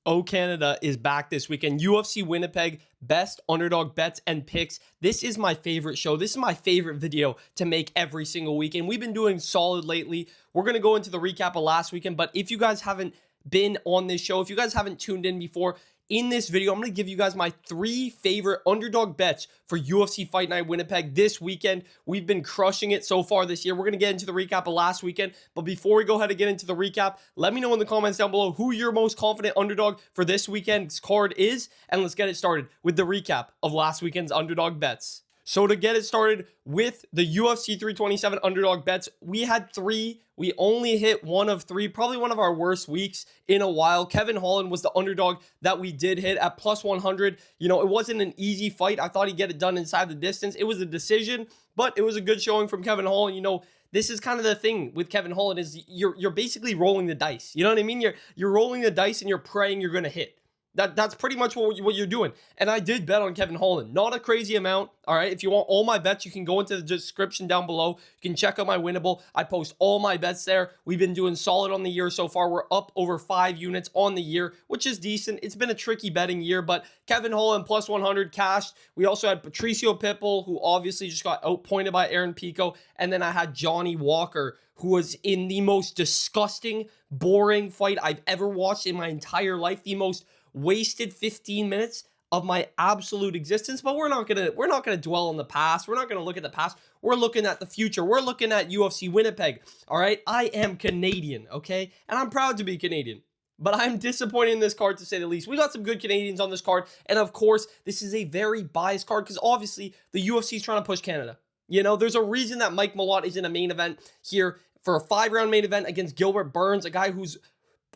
Oh, Canada is back this weekend. UFC Winnipeg, best underdog bets and picks. This is my favorite show. This is my favorite video to make every single weekend. We've been doing solid lately. We're going to go into the recap of last weekend, but if you guys haven't been on this show, if you guys haven't tuned in before, in this video, I'm going to give you guys my 3 favorite underdog bets for UFC Fight Night Winnipeg this weekend. We've been crushing it so far this year. We're going to get into the recap of last weekend. But before we go ahead and get into the recap, let me know in the comments down below who your most confident underdog for this weekend's card is. And let's get it started with the recap of last weekend's underdog bets. So to get it started with the UFC 327 underdog bets, we had 3. We only hit 1 of 3, probably one of our worst weeks in a while. Kevin Holland was the underdog that we did hit at plus 100. You know, it wasn't an easy fight. I thought he'd get it done inside the distance. It was a decision, but it was a good showing from Kevin Holland. You know, this is kind of the thing with Kevin Holland is you're basically rolling the dice. You know what I mean? You're rolling the dice and you're praying you're going to hit. That's pretty much what you're doing. And I did bet on Kevin Holland. Not a crazy amount, all right? If you want all my bets, you can go into the description down below. You can check out my Winible. I post all my bets there. We've been doing solid on the year so far. We're up over 5 units on the year, which is decent. It's been a tricky betting year, but Kevin Holland plus 100 cashed. We also had Patricio Pitbull, who obviously just got outpointed by Aaron Pico. And then I had Johnny Walker, who was in the most disgusting, boring fight I've ever watched in my entire life. The most wasted 15 minutes of my absolute existence. But we're not gonna dwell on the past. We're not gonna look at the past. We're looking at the future. We're looking at UFC Winnipeg. All right, I am Canadian, okay, and I'm proud to be Canadian. But I'm disappointed in this card, to say the least. We got some good Canadians on this card, and of course, this is a very biased card because obviously the UFC is trying to push Canada. You know, there's a reason that Mike Malott is in a main event here for a 5-round main event against Gilbert Burns, a guy who's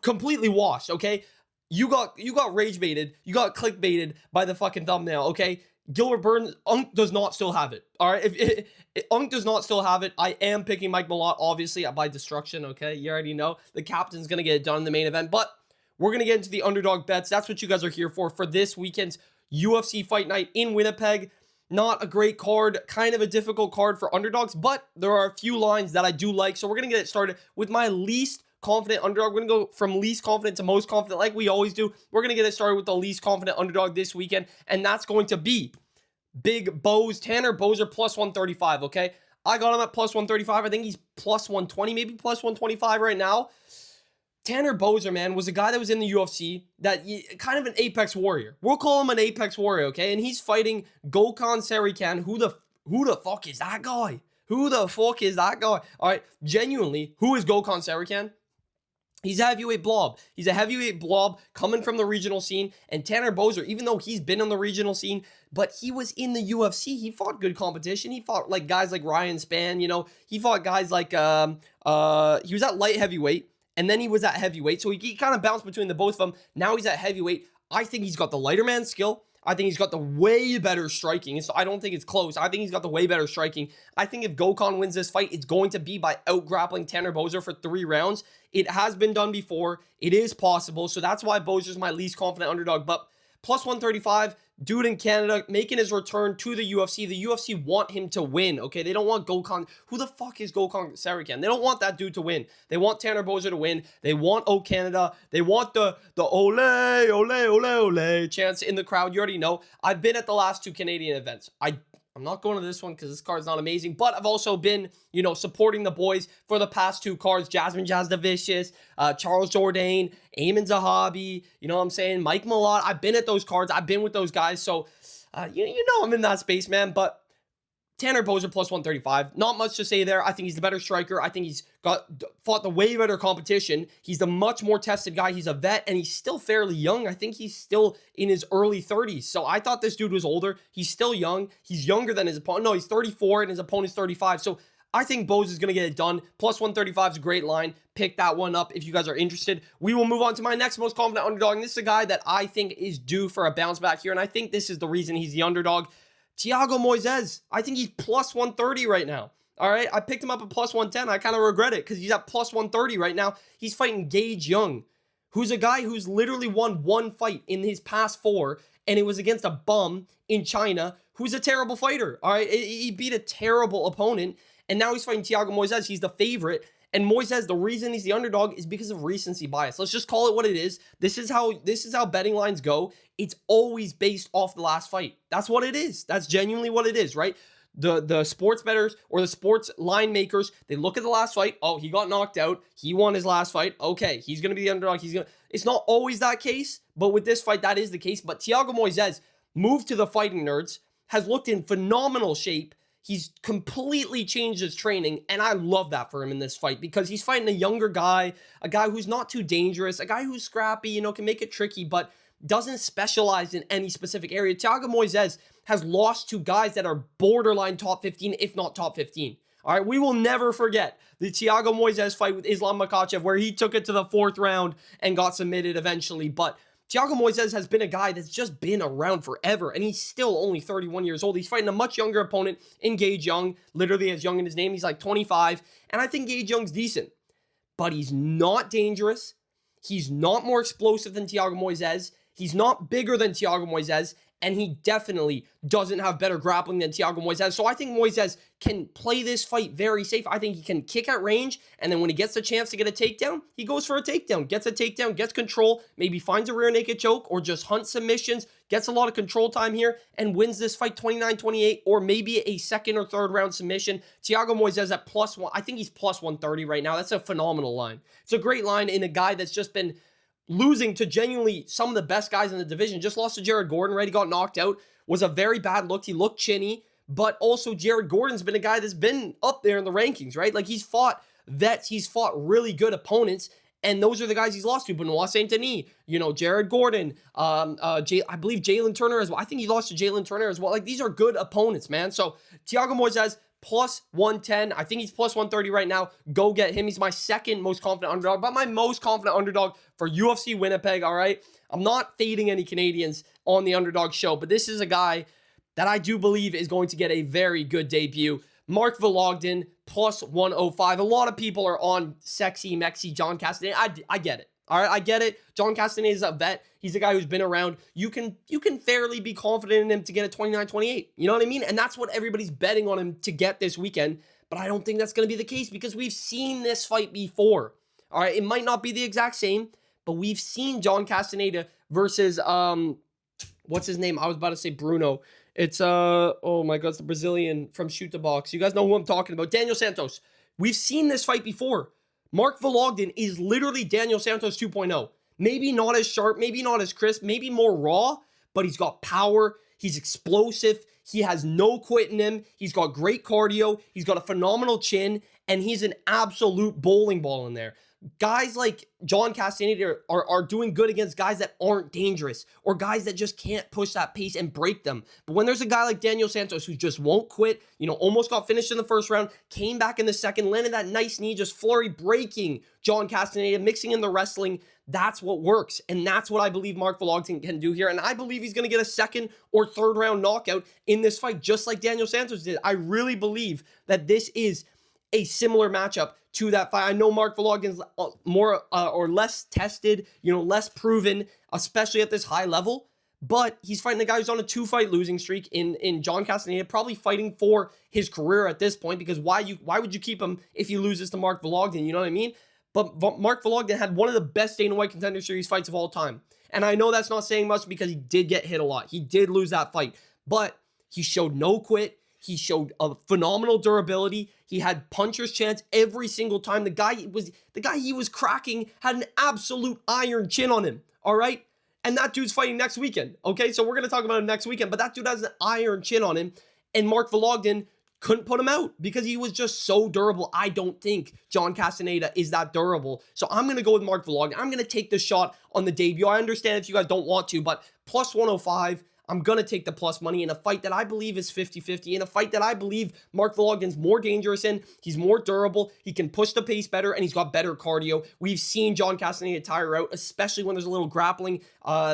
completely washed. Okay. You got rage baited. You got clickbaited by the fucking thumbnail, okay? Gilbert Burns, Unk does not still have it, all right? If Unk does not still have it, I am picking Mike Malott, obviously, by destruction, okay? You already know. The captain's going to get it done in the main event, but we're going to get into the underdog bets. That's what you guys are here for this weekend's UFC Fight Night in Winnipeg. Not a great card, kind of a difficult card for underdogs, but there are a few lines that I do like, so we're going to get it started with my least confident underdog. We're going to go from least confident to most confident like we always do. We're going to get it started with the least confident underdog this weekend, and that's going to be Big Boz, Tanner Boser, plus 135, okay? I got him at plus 135. I think he's plus 120, maybe plus 125 right now. Tanner Boser, man, was a guy that was in the UFC, that kind of an apex warrior. We'll call him an apex warrior, okay? And he's fighting Gokhan Sarikyan. Who the fuck is that guy? Who the fuck is that guy? All right, genuinely, who is Gokhan Sarikyan? He's a heavyweight blob. He's a heavyweight blob coming from the regional scene. And Tanner Boser, even though he's been on the regional scene, but he was in the UFC. He fought good competition. He fought like guys like Ryan Spann, you know. He fought guys like, he was at light heavyweight, and then he was at heavyweight. So he kind of bounced between the both of them. Now he's at heavyweight. I think he's got the lighter man skill. I think he's got the way better striking. So I don't think it's close. I think he's got the way better striking. I think if Gokhan wins this fight, it's going to be by out-grappling Tanner Boser for 3 rounds. It has been done before. It is possible. So that's why Boser's my least confident underdog. But plus 135, dude in Canada, making his return to the UFC. The UFC want him to win, okay? They don't want Gokhan. Who the fuck is Gokhan Sarikyan? They don't want that dude to win. They want Tanner Boser to win. They want O Canada. They want the ole, ole, ole, ole chants in the crowd. You already know. I've been at the last 2 Canadian events. I'm not going to this one because this card's not amazing, but I've also been, you know, supporting the boys for the past 2 cards. Jasmine Jazz the Vicious, Charles Jourdain, Eamon Zahabi, you know what I'm saying? Mike Malott. I've been at those cards. I've been with those guys. So, you know I'm in that space, man. But Tanner Boser plus 135. Not much to say there. I think he's the better striker. I think he's fought the way better competition. He's the much more tested guy. He's a vet, and he's still fairly young. I think he's still in his early 30s. So I thought this dude was older. He's still young. He's younger than his opponent. No, he's 34, and his opponent's 35. So I think Boser is going to get it done. Plus 135 is a great line. Pick that one up if you guys are interested. We will move on to my next most confident underdog. And this is a guy that I think is due for a bounce back here, and I think this is the reason he's the underdog. Thiago Moises, I think he's plus 130 right now. All right, I picked him up at plus 110. I kind of regret it because he's at plus 130 right now. He's fighting Gage Young, who's a guy who's literally won 1 fight in his past 4, and it was against a bum in China who's a terrible fighter. All right, he beat a terrible opponent, and now he's fighting Thiago Moises. He's the favorite, And Moises, the reason he's the underdog is because of recency bias. Let's just call it what it is. This is how betting lines go. It's always based off the last fight. That's what it is. That's genuinely what it is, right? The sports bettors or the sports line makers, they look at the last fight. Oh, he got knocked out. He won his last fight. Okay, he's going to be the underdog. It's not always that case, but with this fight, that is the case. But Thiago Moises moved to the Fighting Nerds, has looked in phenomenal shape. He's completely changed his training, and I love that for him in this fight because he's fighting a younger guy, a guy who's not too dangerous, a guy who's scrappy, can make it tricky, but doesn't specialize in any specific area. Thiago Moises has lost to guys that are borderline top 15, if not top 15. All right, we will never forget the Thiago Moises fight with Islam Makhachev where he took it to the 4th round and got submitted eventually, but Thiago Moises has been a guy that's just been around forever, and he's still only 31 years old. He's fighting a much younger opponent in Gage Young, literally as young in his name. He's like 25, and I think Gage Young's decent, but he's not dangerous. He's not more explosive than Thiago Moises. He's not bigger than Thiago Moises, and he definitely doesn't have better grappling than Thiago Moises. So I think Moises can play this fight very safe. I think he can kick at range, and then when he gets the chance to get a takedown, he goes for a takedown, gets a takedown, gets control, maybe finds a rear naked choke, or just hunts submissions, gets a lot of control time here, and wins this fight 29-28, or maybe a 2nd or 3rd round submission. Thiago Moises at +1, I think he's +130 right now. That's a phenomenal line. It's a great line in a guy that's just been losing to genuinely some of the best guys in the division. Just lost to Jared Gordon, right? He got knocked out. Was a very bad look. He looked chinny. But also Jared Gordon's been a guy that's been up there in the rankings, right? Like he's fought vets. He's fought really good opponents. And those are the guys he's lost to. Benoit Saint-Denis, Jared Gordon, I believe Jalen Turner as well. I think he lost to Jalen Turner as well. Like these are good opponents, man. So Thiago Moises, +110. I think he's +130 right now. Go get him. He's my 2nd most confident underdog, but my most confident underdog for UFC Winnipeg, all right? I'm not fading any Canadians on the Underdog show, but this is a guy that I do believe is going to get a very good debut. Mark Vologden, +105. A lot of people are on sexy, mexy John Castaneda. I get it. All right, I get it. John Castaneda is a vet. He's a guy who's been around. You can fairly be confident in him to get a 29-28. You know what I mean? And that's what everybody's betting on him to get this weekend. But I don't think that's going to be the case because we've seen this fight before. All right, it might not be the exact same, but we've seen John Castaneda versus what's his name? I was about to say Bruno. It's oh my God, it's the Brazilian from Shoot the Box. You guys know who I'm talking about. Daniel Santos. We've seen this fight before. Mark Vologden is literally Daniel Santos 2.0. Maybe not as sharp, maybe not as crisp, maybe more raw, but he's got power. He's explosive. He has no quit in him. He's got great cardio. He's got a phenomenal chin, and he's an absolute bowling ball in there. Guys like John Castaneda are doing good against guys that aren't dangerous or guys that just can't push that pace and break them. But when there's a guy like Daniel Santos who just won't quit, almost got finished in the 1st round, came back in the 2nd, landed that nice knee, just flurry breaking John Castaneda, mixing in the wrestling, that's what works. And that's what I believe Mark Vologden can do here. And I believe he's going to get a 2nd or 3rd round knockout in this fight, just like Daniel Santos did. I really believe that this is a similar matchup to that fight. I know Mark Vologden's more or less tested, less proven, especially at this high level, but he's fighting a guy who's on a 2-fight losing streak in John Castaneda, probably fighting for his career at this point, because why would you keep him if he loses to Mark Vologden? You know what I mean? But Mark Vologden had one of the best Dana White Contender Series fights of all time. And I know that's not saying much because he did get hit a lot. He did lose that fight, but he showed no quit. He showed a phenomenal durability. He had puncher's chance every single time. The guy he was cracking had an absolute iron chin on him. All right. And that dude's fighting next weekend. Okay. So we're going to talk about him next weekend, but that dude has an iron chin on him. And Mark Vologden couldn't put him out because he was just so durable. I don't think John Castaneda is that durable. So I'm going to go with Mark Vologden. I'm going to take the shot on the debut. I understand if you guys don't want to, but +105. I'm going to take the plus money in a fight that I believe is 50-50, in a fight that I believe Mark Vologden's more dangerous in. He's more durable. He can push the pace better, and he's got better cardio. We've seen John Castaneda tire out, especially when there's a little grappling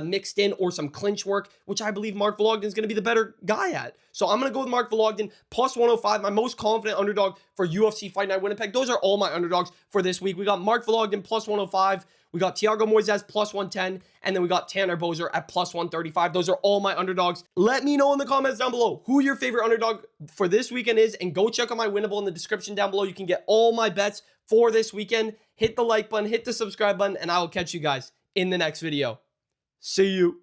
mixed in or some clinch work, which I believe Mark Vologden is going to be the better guy at. So I'm going to go with Mark Vologden, +105, my most confident underdog for UFC Fight Night Winnipeg. Those are all my underdogs for this week. We got Mark Vologden, +105. We got Thiago Moises plus 110, and then we got Tanner Bozer at plus 135. Those are all my underdogs. Let me know in the comments down below who your favorite underdog for this weekend is, and go check out my Winnable in the description down below. You can get all my bets for this weekend. Hit the like button, hit the subscribe button, and I will catch you guys in the next video. See you.